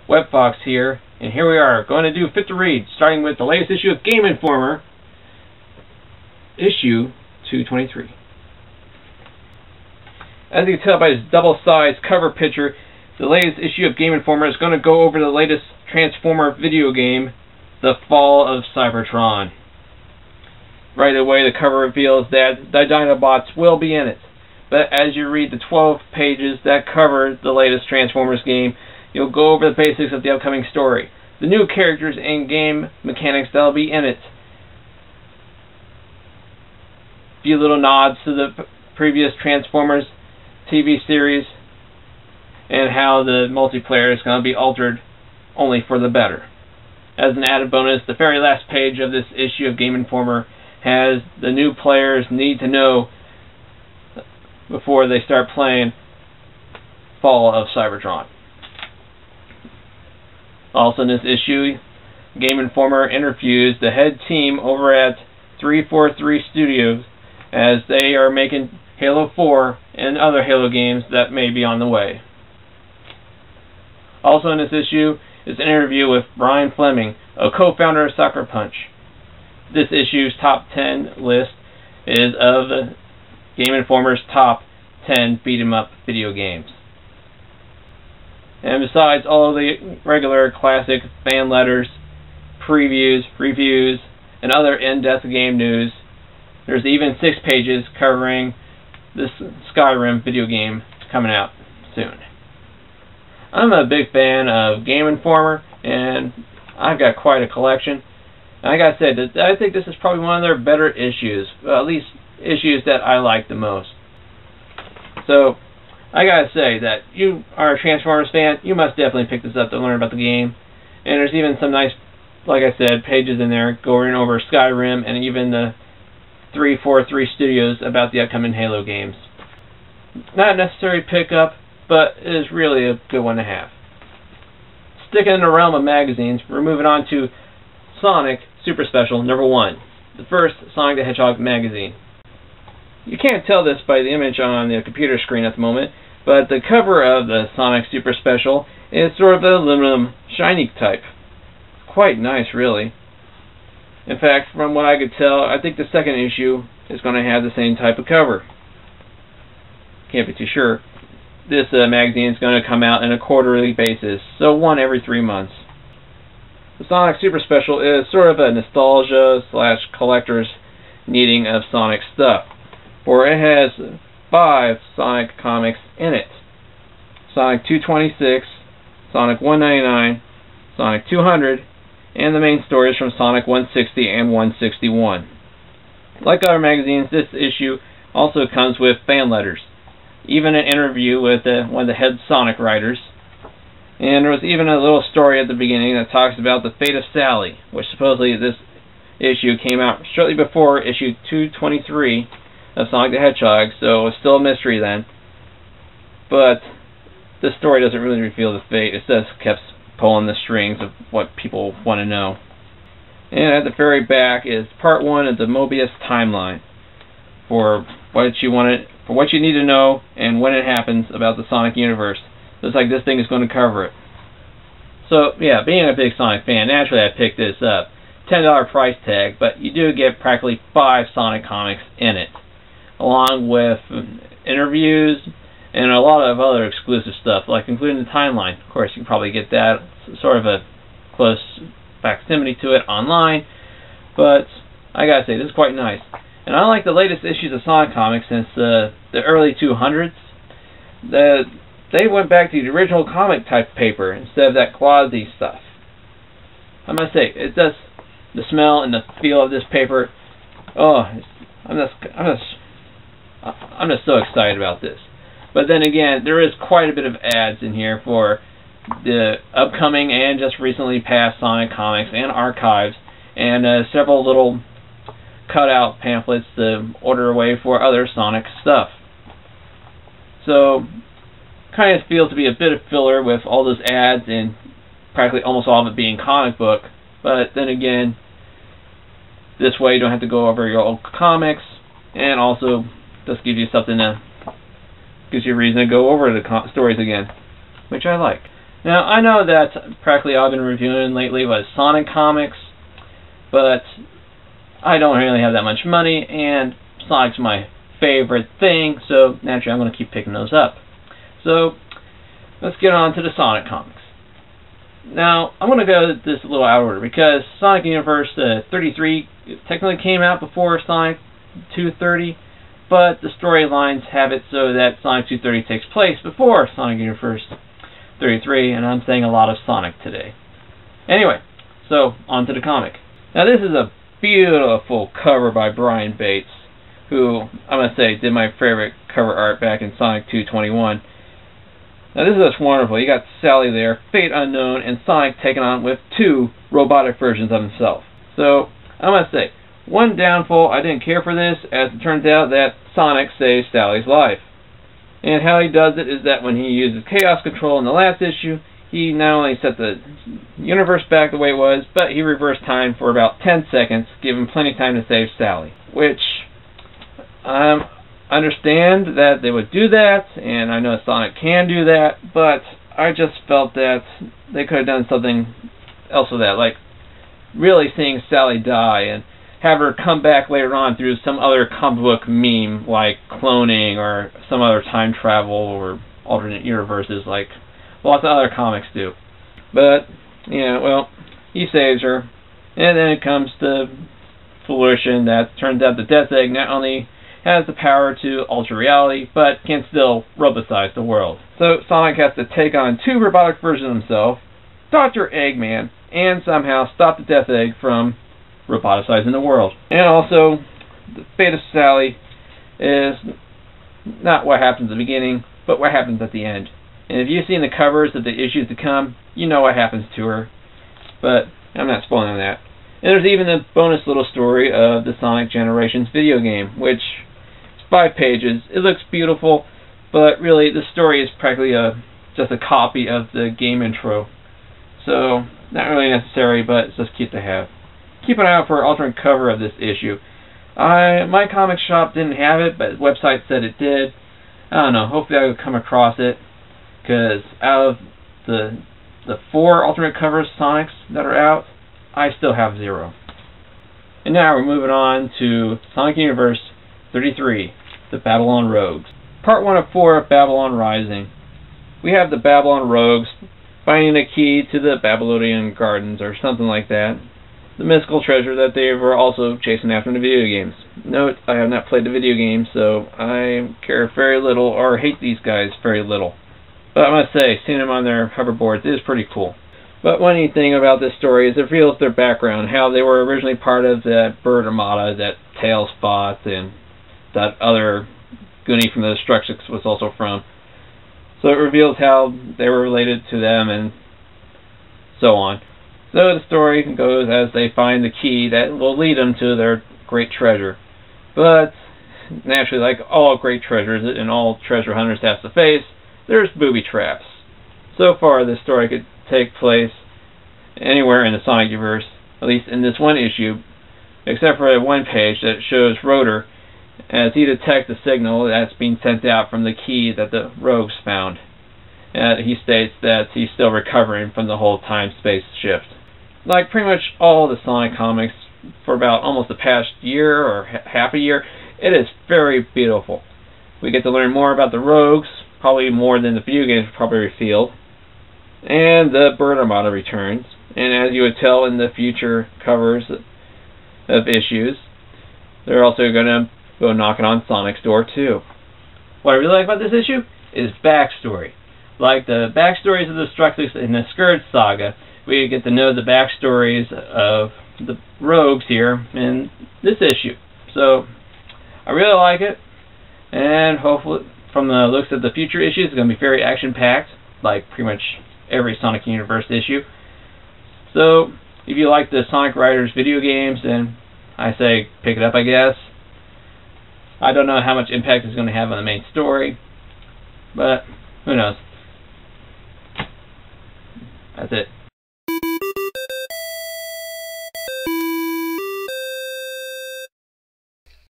WebFox here, and here we are going to do Fit to Read, starting with the latest issue of Gameinformer, issue 223. As you can tell by this double-sized cover picture, the latest issue of Gameinformer is going to go over the latest Transformer video game, The Fall of Cybertron. Right away, the cover reveals that the Dinobots will be in it. But as you read the 12 pages that cover the latest Transformers game, you'll go over the basics of the upcoming story, the new characters and game mechanics that'll be in it, a few little nods to the previous Transformers TV series, and how the multiplayer is going to be altered only for the better. As an added bonus, the very last page of this issue of Gameinformer has the new players need to know before they start playing Fall of Cybertron. Also in this issue, Gameinformer interviews the head team over at 343 Studios as they are making Halo 4 and other Halo games that may be on the way. Also in this issue is an interview with Brian Fleming, a co-founder of Sucker Punch. This issue's top 10 list is of Gameinformer's top 10 beat-em-up video games. And besides all the regular classic fan letters, previews, reviews, and other in-depth game news, there's even 6 pages covering this Skyrim video game coming out soon. I'm a big fan of Gameinformer, and I've got quite a collection. And I gotta say, I think this is probably one of their better issues, well, at least issues that I like the most. So, I gotta say that you are a Transformers fan, you must definitely pick this up to learn about the game. And there's even some nice, like I said, pages in there going over Skyrim and even the 343 Studios about the upcoming Halo games. Not a necessary pickup, but it is really a good one to have. Sticking in the realm of magazines, we're moving on to Sonic Super Special #1, the first Sonic the Hedgehog magazine. You can't tell this by the image on the computer screen at the moment, but the cover of the Sonic Super Special is sort of an aluminum, shiny type. Quite nice, really. In fact, from what I could tell, I think the second issue is going to have the same type of cover. Can't be too sure. This magazine is going to come out on a quarterly basis, so one every 3 months. The Sonic Super Special is sort of a nostalgia / collector's needing of Sonic stuff, for it has 5 Sonic comics in it. Sonic 226, Sonic 199, Sonic 200, and the main stories from Sonic 160 and 161. Like other magazines, this issue also comes with fan letters, even an interview with one of the head Sonic writers, and there was even a little story at the beginning that talks about the fate of Sally, which supposedly this issue came out shortly before issue 223 of Sonic the Hedgehog, so it was still a mystery then. But this story doesn't really reveal the fate, it just kept pulling the strings of what people want to know. And at the very back is part 1 of the Mobius timeline for what you need to know and when it happens about the Sonic universe. Looks like this thing is going to cover it. So yeah, being a big Sonic fan, naturally I picked this up. $10 price tag, but you do get practically 5 Sonic comics in it, along with interviews and a lot of other exclusive stuff, like including the timeline. Of course, you can probably get that, sort of a close facsimile to it online, but I gotta say, this is quite nice. And I like the latest issues of Sonic comics since the early 200s. They went back to the original comic type paper instead of that glossy stuff. I must say, it does, the smell and the feel of this paper, oh, I'm just so excited about this. But then again, there is quite a bit of ads in here for the upcoming and just recently passed Sonic comics and archives, and several little cutout pamphlets to order away for other Sonic stuff. So, kind of feels to be a bit of filler with all those ads and practically almost all of it being comic book. But then again, this way you don't have to go over your old comics, and also just gives you a reason to go over the stories again, which I like. Now, I know that practically all I've been reviewing lately was Sonic comics, but I don't really have that much money, and Sonic's my favorite thing, so naturally I'm going to keep picking those up. So, let's get on to the Sonic comics. Now, I'm going to go this a little out of order, because Sonic Universe 33 technically came out before Sonic 230, but the storylines have it so that Sonic 230 takes place before Sonic Universe 33, and I'm saying a lot of Sonic today. Anyway, so on to the comic. Now this is a beautiful cover by Brian Bates, who I'm going to say did my favorite cover art back in Sonic 221. Now this is just wonderful. You got Sally there, Fate Unknown, and Sonic taken on with two robotic versions of himself. So I'm going to say, one downfall, I didn't care for this, as it turns out that Sonic saves Sally's life. And how he does it is that when he uses Chaos Control in the last issue, he not only set the universe back the way it was, but he reversed time for about 10 seconds, giving plenty of time to save Sally. Which, I understand that they would do that, and I know Sonic can do that, but I just felt that they could have done something else with that, like really seeing Sally die and have her come back later on through some other comic book meme, like cloning or some other time travel or alternate universes like lots of other comics do. But, yeah, well, he saves her, and then it comes to fruition that turns out the Death Egg not only has the power to alter reality, but can still robotize the world. So Sonic has to take on two robotic versions of himself, Dr. Eggman, and somehow stop the Death Egg from roboticizing the world. And also, the fate of Sally is not what happens at the beginning, but what happens at the end. And if you've seen the covers of the issues to come, you know what happens to her. But I'm not spoiling that. And there's even a bonus little story of the Sonic Generations video game, which is 5 pages. It looks beautiful, but really the story is practically just a copy of the game intro. So, not really necessary, but it's just cute to have. Keep an eye out for an alternate cover of this issue. My comic shop didn't have it, but the website said it did. I don't know, hopefully I will come across it, because out of the 4 alternate covers Sonics that are out, I still have 0. And now we're moving on to Sonic Universe 33, The Babylon Rogues. Part 1 of 4 of Babylon Rising. We have the Babylon Rogues finding the key to the Babylonian Gardens, or something like that. The mystical treasure that they were also chasing after in the video games. Note, I have not played the video game, so I care very little, or hate these guys very little. But I must say, seeing them on their hoverboards is pretty cool. But one neat thing about this story is it reveals their background, how they were originally part of that bird armada that Tails fought, and that other Goonie from the Destructics was also from. So it reveals how they were related to them, and so on. So the story goes as they find the key that will lead them to their great treasure. But, naturally, like all great treasures and all treasure hunters have to face, there's booby traps. So far, this story could take place anywhere in the Sonic universe, at least in this one issue, except for one page that shows Rotor as he detects the signal that's being sent out from the key that the rogues found. He states that he's still recovering from the whole time-space shift. Like pretty much all the Sonic comics for about almost the past year or half a year, it is very beautiful. We get to learn more about the rogues, probably more than the video games probably revealed. And the Bird Armada returns. And as you would tell in the future covers of issues, they're also going to go knocking on Sonic's door too. What I really like about this issue is backstory. Like the backstories of the Destructics in the Scourge Saga, we get to know the backstories of the rogues here in this issue. So, I really like it, and hopefully, from the looks of the future issues, it's going to be very action-packed, like pretty much every Sonic Universe issue. So, if you like the Sonic Riders video games, then I say pick it up, I guess. I don't know how much impact it's going to have on the main story, but who knows. That's it.